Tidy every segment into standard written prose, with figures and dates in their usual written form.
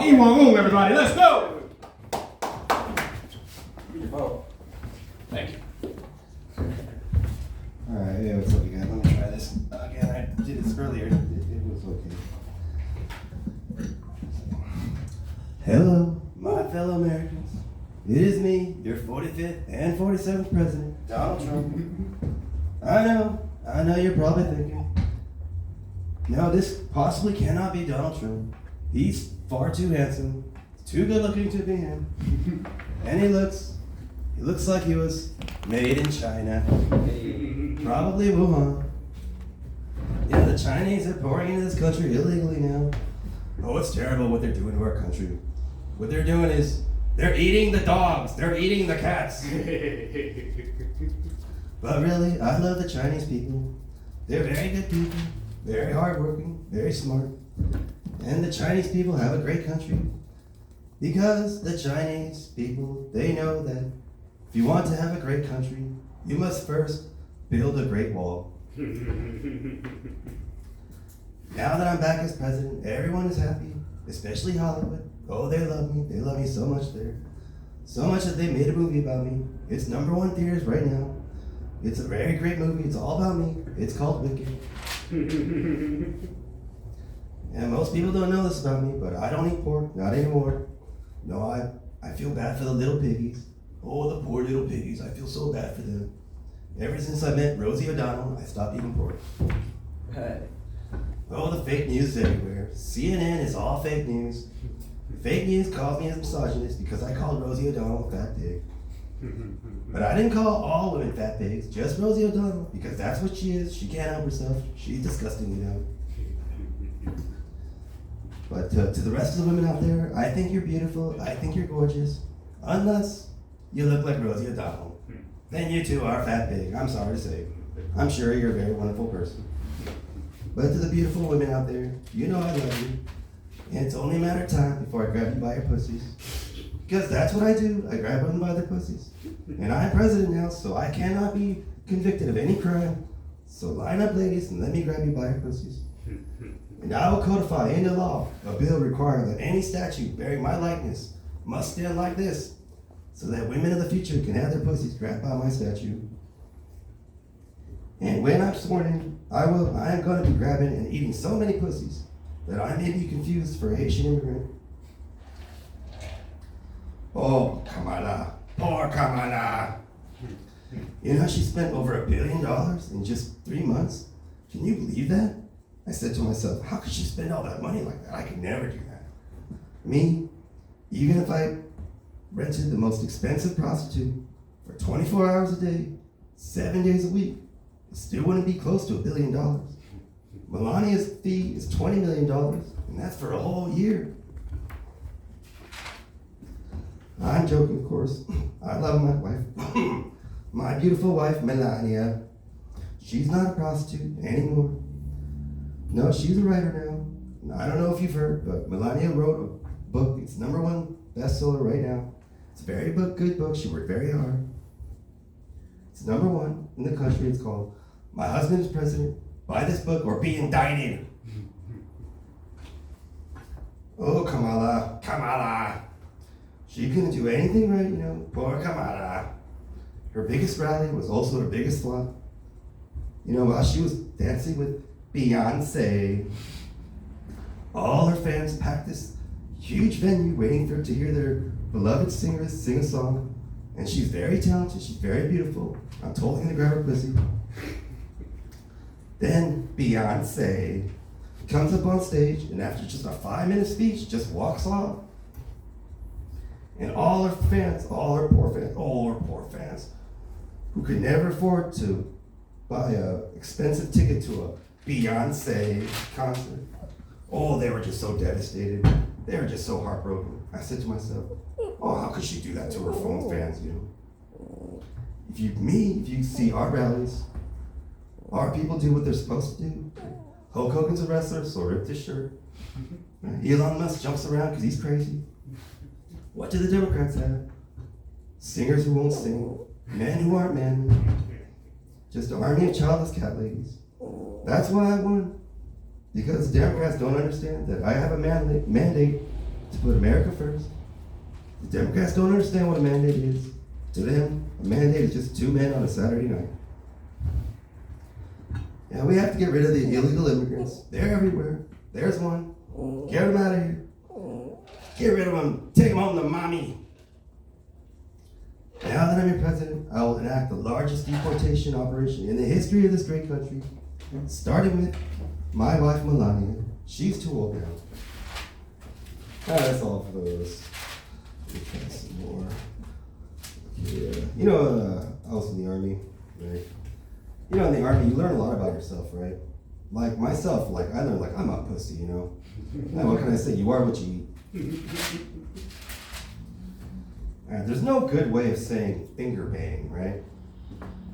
Iwang everybody, let's go! Thank you. Alright, yeah, what's up, you guys? Let me try this again. I did this earlier. It was okay. Hello, my fellow Americans. It is me, your 45th and 47th president, Donald Trump. I know you're probably thinking, no, this possibly cannot be Donald Trump. He's far too handsome, too good looking to be him. And he looks like he was made in China. Probably Wuhan. Yeah, the Chinese are pouring into this country illegally now. Oh, it's terrible what they're doing to our country. What they're doing is, they're eating the dogs, they're eating the cats. But really, I love the Chinese people. They're very good people, very hardworking, very smart. And the Chinese people have a great country. Because the Chinese people, they know that if you want to have a great country, you must first build a great wall. Now that I'm back as president, everyone is happy, especially Hollywood. Oh, they love me. They love me so much there. So much that they made a movie about me. It's #1 theaters right now. It's a very great movie. It's all about me. It's called Wicked. And most people don't know this about me, but I don't eat pork, not anymore. No, I feel bad for the little piggies. Oh, the poor little piggies. I feel so bad for them. Ever since I met Rosie O'Donnell, I stopped eating pork. Oh, the fake news is everywhere. CNN is all fake news. Fake news calls me a misogynist because I called Rosie O'Donnell a fat pig. But I didn't call all women fat pigs, just Rosie O'Donnell, because that's what she is. She can't help herself. She's disgusting, you know. But to the rest of the women out there, I think you're beautiful. I think you're gorgeous. Unless you look like Rosie O'Donnell. Then you too are a fat pig. I'm sorry to say. I'm sure you're a very wonderful person. But to the beautiful women out there, you know I love you. And it's only a matter of time before I grab you by your pussies. Because that's what I do. I grab women by their pussies. And I'm president now, so I cannot be convicted of any crime. So line up, ladies, and let me grab you by your pussies. And I will codify into law a bill requiring that any statue bearing my likeness must stand like this, so that women of the future can have their pussies grabbed by my statue. And when I'm sworn in, I am going to be grabbing and eating so many pussies that I may be confused for a Haitian immigrant. Oh, Kamala, poor Kamala. You know, she spent over $1 billion in just 3 months. Can you believe that? I said to myself, how could she spend all that money like that? I could never do that. Me, even if I rented the most expensive prostitute for 24 hours a day, 7 days a week, it still wouldn't be close to $1 billion. Melania's fee is $20 million, and that's for a whole year. I'm joking, of course. I love my wife. My beautiful wife, Melania. She's not a prostitute anymore. No, she's a writer now. I don't know if you've heard, but Melania wrote a book. It's #1 bestseller right now. It's a very good book. She worked very hard. It's #1 in the country. It's called My Husband is President. Buy this book or be indicted. Oh, Kamala. She couldn't do anything right, you know. Poor Kamala. Her biggest rally was also her biggest flop. You know, while she was dancing with Beyonce, all her fans packed this huge venue waiting for her to hear their beloved singers sing a song. And she's very talented, she's very beautiful. I'm totally gonna grab her pussy. Then Beyonce comes up on stage and after just a 5-minute speech, just walks off. And all her poor fans, who could never afford to buy an expensive ticket to a Beyonce concert. Oh, they were just so devastated. They were just so heartbroken. I said to myself, oh, how could she do that to her phone fans, you know? If you see our rallies, our people do what they're supposed to do. Hulk Hogan's a wrestler, so ripped his shirt. Elon Musk jumps around because he's crazy. What do the Democrats have? Singers who won't sing, men who aren't manly, just an army of childless cat ladies. That's why I won. Because Democrats don't understand that I have a mandate to put America first. The Democrats don't understand what a mandate is. To them, a mandate is just 2 men on a Saturday night. And we have to get rid of the illegal immigrants. They're everywhere. There's one. Get them out of here. Get rid of them. Take them home to mommy. Now that I'm your president, I will enact the largest deportation operation in the history of this great country, starting with my wife, Melania. She's too old now. That's all for those. Let me try some more. Yeah. You know, I was in the Army, right? You know, in the Army, you learn a lot about yourself, right? Like myself, like I learned, like I'm a pussy, you know? Now, what can I say? You are what you eat. There's no good way of saying finger bang, right?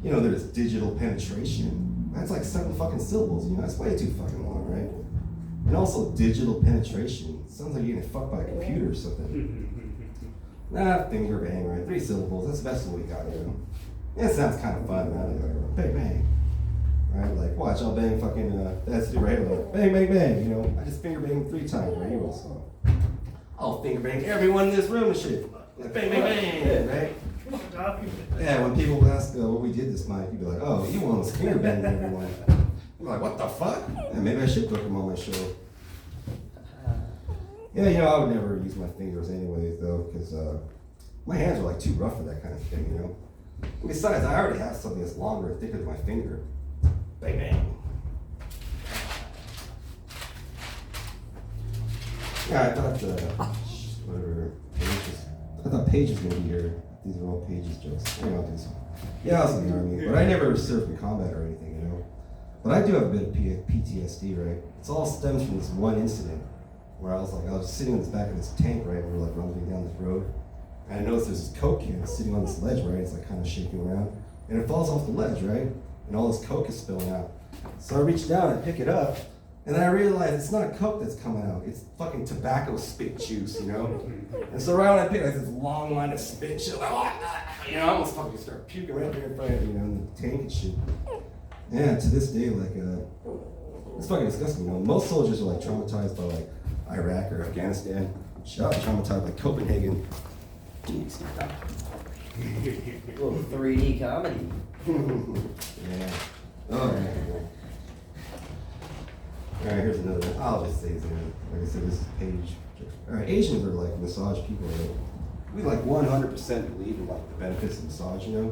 You know, there's digital penetration. That's like 7 fucking syllables, you know? That's way too fucking long, right? And also digital penetration. Sounds like you're getting fucked by a computer or something. Nah, finger bang, right? 3 syllables. That's the best one we got, you know? Yeah, it sounds kind of fun, right? Like, bang, bang. Right? Like, watch, I'll bang fucking, that's the right, like, bang, bang, bang, you know? I just finger banged 3 times, right? You also. I'll finger bang everyone in this room and shit. Like, bang, bang, bang, right? Yeah, when people ask what we did this night, you'd be like, oh, you almost finger banged everyone. I'm like, what the fuck? Yeah, maybe I should book him on my show. Yeah, you know, I would never use my fingers anyways, though, because my hands are like too rough for that kind of thing, you know? And besides, I already have something that's longer and thicker than my finger. Bang, bang. Yeah, I thought, whatever, I thought Paige was going to be here. These are all Paige's jokes. I don't think so. Yeah, I was in the Army, but I never served in combat or anything, you know? But I do have a bit of PTSD, right? It's all stems from this one incident where I was sitting in the back of this tank, right? We were like rumbling down this road. And I noticed there's this Coke can sitting on this ledge, right? It's like kind of shaking around. And it falls off the ledge, right? And all this Coke is spilling out. So I reach down and pick it up. And then I realize it's not Coke that's coming out. It's fucking tobacco spit juice, you know? And so right when I pick it, like this long line of spit shit. Like, you know, I almost fucking start puking right there in front of, you know, in the tank and shit. Yeah, to this day, like, it's fucking disgusting, you know? Most soldiers are like traumatized by like Iraq or Afghanistan. Shot traumatized by Copenhagen. A little 3D comedy. Yeah. Oh, yeah. Alright, here's another one. I'll just say this. Like I said, this is Paige. Alright, Asians are like massage people, right? We like 100% believe in like the benefits of massage, you know?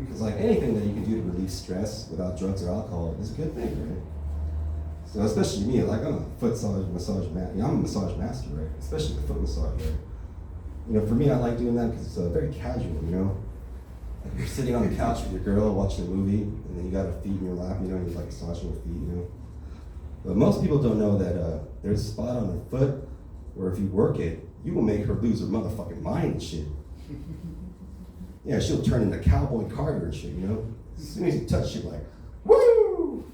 Because like anything that you can do to relieve stress without drugs or alcohol is a good thing, right? So especially me, like I'm a massage master. I'm a massage master, right? Especially the foot massage, right? You know, for me, I like doing that because it's very casual, you know? Like you're sitting on the couch with your girl watching a movie, and then you got her feet in your lap, you know, and you're like massaging her feet, you know? But most people don't know that there's a spot on her foot where if you work it, you will make her lose her motherfucking mind and shit. Yeah, she'll turn into Cowboy Carter and shit, you know? As soon as you touch shit, like, woo!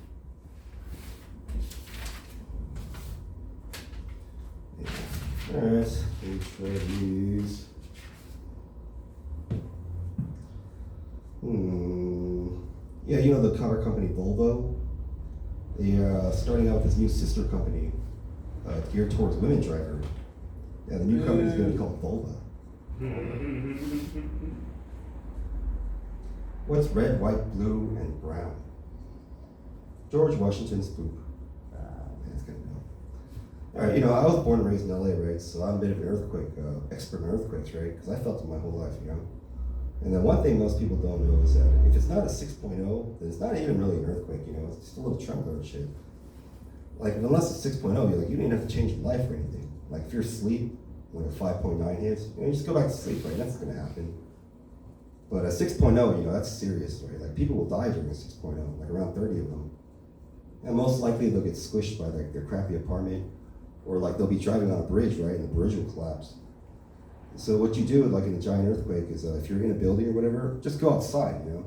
Yeah. Alright, let's try these. Yeah, you know the car company Volvo? They are starting out with this new sister company geared towards women drivers. Yeah, the new company is going to be called Volvo. What's red, white, blue, and brown? George Washington's poop. That's good to know. All right, you know, I was born and raised in LA, right? So I'm a bit of an earthquake expert in earthquakes, right? Because I felt it my whole life, you know? And then one thing most people don't know is that if it's not a 6.0, then it's not even really an earthquake, you know? It's just a little tremor and shit. Like, unless it's 6.0, you're like, you don't even have to change your life or anything. Like, if you're asleep when a 5.9 hits, you know, you just go back to sleep, right? That's gonna happen. But a 6.0, you know, that's serious, right? Like, people will die during a 6.0, like around 30 of them. And most likely they'll get squished by like their crappy apartment, or like they'll be driving on a bridge, right? And the bridge will collapse. So what you do, like in a giant earthquake, is if you're in a building or whatever, just go outside, you know?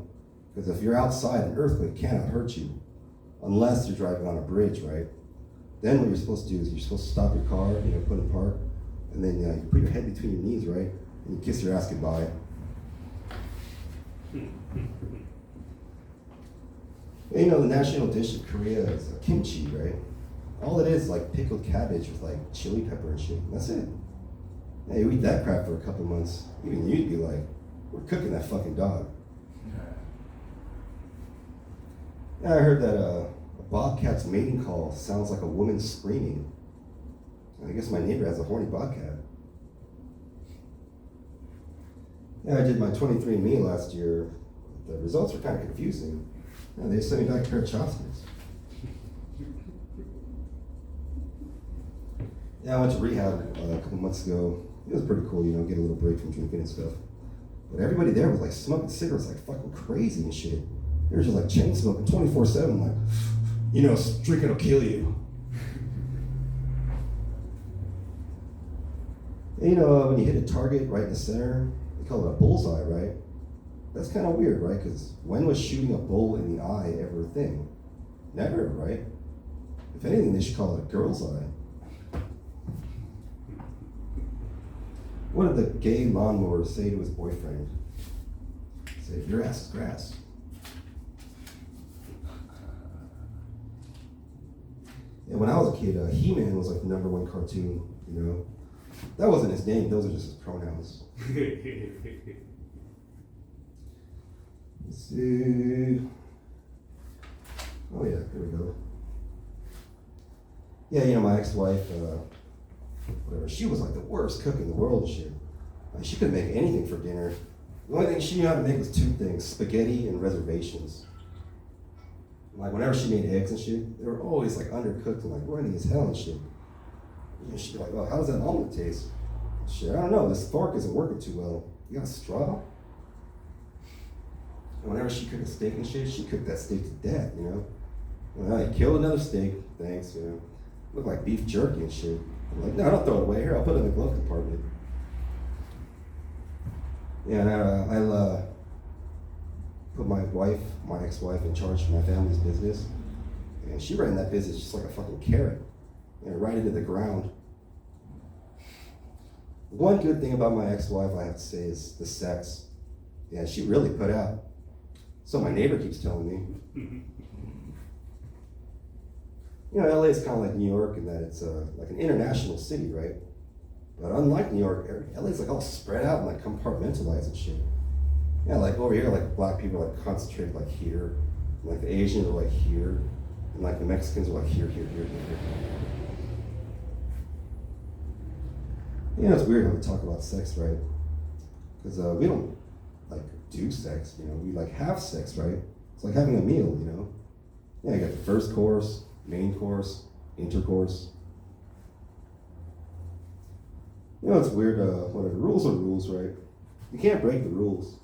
Because if you're outside, an earthquake cannot hurt you, unless you're driving on a bridge, right? Then what you're supposed to do is you're supposed to stop your car, you know, put it in park, and then you put your head between your knees, right? And you kiss your ass goodbye. You know, the national dish of Korea is kimchi, right? All it is like pickled cabbage with like chili pepper and shit. That's it. Hey, you eat that crap for a couple months, even you'd be like, we're cooking that fucking dog. Yeah, I heard that a bobcat's mating call sounds like a woman screaming. I guess my neighbor has a horny bobcat. Yeah, I did my 23andMe last year. The results were kind of confusing. Yeah, they sent me back a pair of chopsticks. Yeah, I went to rehab a couple months ago. It was pretty cool, get a little break from drinking and stuff. But everybody there was like smoking cigarettes like fucking crazy and shit. They were just like chain smoking 24/7, like, drinking will kill you. And, when you hit a target right in the center, they call it a bullseye, right? That's kind of weird, right? Because when was shooting a bull in the eye ever a thing? Never, right? If anything, they should call it a girl's eye. What did the gay lawnmower say to his boyfriend? He said, your ass is grass. And when I was a kid, He-Man was like the #1 cartoon, That wasn't his name, those are just his pronouns. Let's see. Oh yeah, here we go. Yeah, my ex-wife, whatever, she was like the worst cook in the world and shit. Like, she couldn't make anything for dinner. The only thing she knew how to make was 2 things, spaghetti and reservations. Like whenever she made eggs and shit, they were always like undercooked and like runny as hell and shit. She'd be like, well, how does that omelet taste? Shit, I don't know, this fork isn't working too well. You got a straw? And whenever she cooked a steak and shit, she cooked that steak to death, Well, I killed another steak, thanks, Looked like beef jerky and shit. I'm like, no, don't throw it away. Here, I'll put it in the glove compartment. Yeah, and I'll put my ex-wife, in charge of my family's business. And she ran that business just like a fucking carrot. Right into the ground. One good thing about my ex-wife, I have to say, is the sex. Yeah, she really put out. So my neighbor keeps telling me. LA is kind of like New York in that it's like an international city, right? But unlike New York, LA's like all spread out and like compartmentalized and shit. Yeah, like over here, like black people are like concentrated like here, and, like the Asians are like here, and like the Mexicans are like here. It's weird how we talk about sex, right? Because we don't like do sex, we like have sex, right? It's like having a meal, Yeah, you got the first course, main course, intercourse. It's weird, whatever, rules are rules, right? You can't break the rules.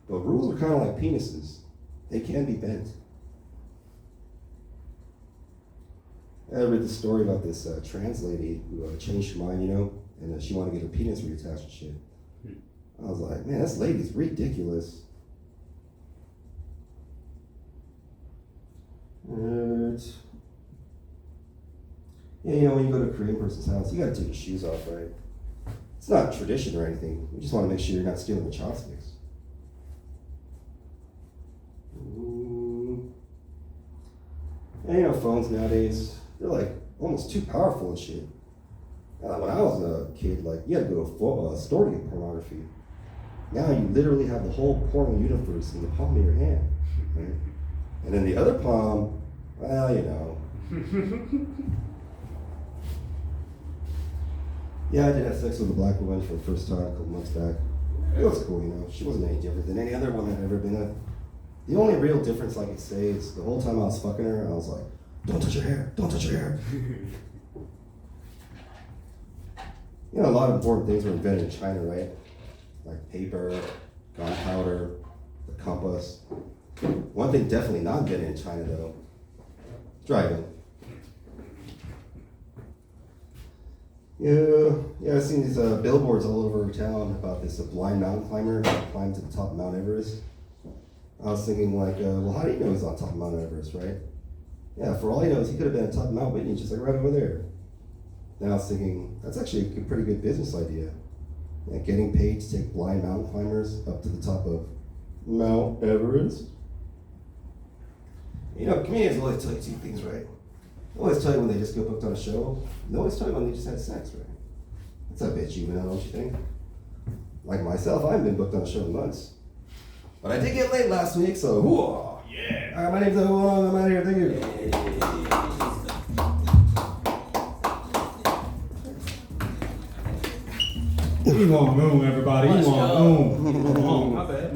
But rules are kind of like penises. They can be bent. I read the story about this trans lady who changed her mind, and she wanted to get her penis reattached and shit. I was like, man, this lady's ridiculous. Yeah, when you go to a Korean person's house, you gotta take your shoes off, right? It's not tradition or anything. You just want to make sure you're not stealing the chopsticks. And phones nowadays, they're like almost too powerful and shit. When I was a kid, like you had to go to a store to get pornography. Now you literally have the whole porn universe in the palm of your hand, right? And then the other palm, well, Yeah, I did have sex with a black woman for the first time a couple months back. It was cool, She wasn't any different than any other woman I've ever been with. The only real difference I could say is the whole time I was fucking her, I was like, don't touch your hair, don't touch your hair. A lot of important things were invented in China, right? Like paper, gunpowder, the compass. One thing definitely not invented in China, though, driving. Yeah, I've seen these billboards all over town about this blind mountain climber who climbed to the top of Mount Everest. I was thinking like, well, how do you know he's on top of Mount Everest, right? Yeah, for all he knows, he could have been on top of Mount Whitney, just like right over there. Then I was thinking, that's actually a pretty good business idea. Yeah, getting paid to take blind mountain climbers up to the top of Mount Everest. Comedians always tell you 2 things, right? They always tell you when they just got booked on a show. They always tell you when they just had sex, right? It's a bit juvenile, don't you think? Like myself, I haven't been booked on a show in months. But I did get late last week, so whoa. Yeah. All right, my name's Whoa. I'm out of here. Thank you. We want room, everybody. We Let's want go. room. Come on, my bad.